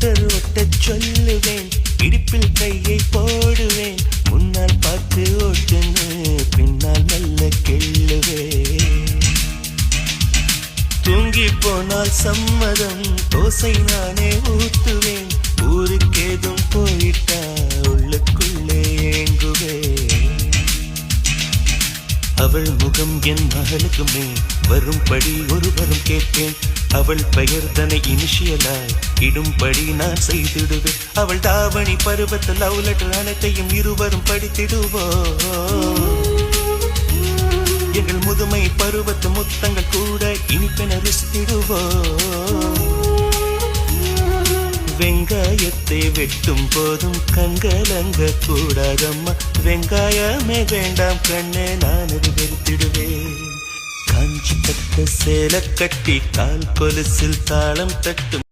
Scooter ஓட்டச் சொல்லுவேன், இடுப்பில் கையை போடுவேன், முன்னால் பார்த்து ஓட்டுன்னு பின்னால் மெல்ல கிள்ளுவேன். தூங்கி போனால் சம்மதம், தோசை நானே ஊத்துவேன், ஊருக்கேதும் போயிட்டா உள்ளுக்குள்ளே ஏங்குவேன். அவள் முகம் என் மகளுக்குமே வரும்படி ஒருவரும் கேட்பேன், அவள் பெயர் தன்னை இனிஷியலாய் இடும்படி நான் செய்திடுவேன். அவள் தாவணி பருவத்தில் லவ் லெட்டர் அனைத்தையும் இருவரும் படித்திடுவோம். எங்கள் முதுமை பருவத்து முத்தங்கள் கூட இனிப்பென ருசித்திடுவோம். வெங்காயத்தை வெட்டும் போதும் கண்கலங்க கூடாதம்மா, வெங்காயமே வேண்டாம் கண்ணே நான் அது வெறுத்திடுவேன். காஞ்சி பட்ட சேலை கட்டி கால் கொலுசில் தாளம் தட்டும்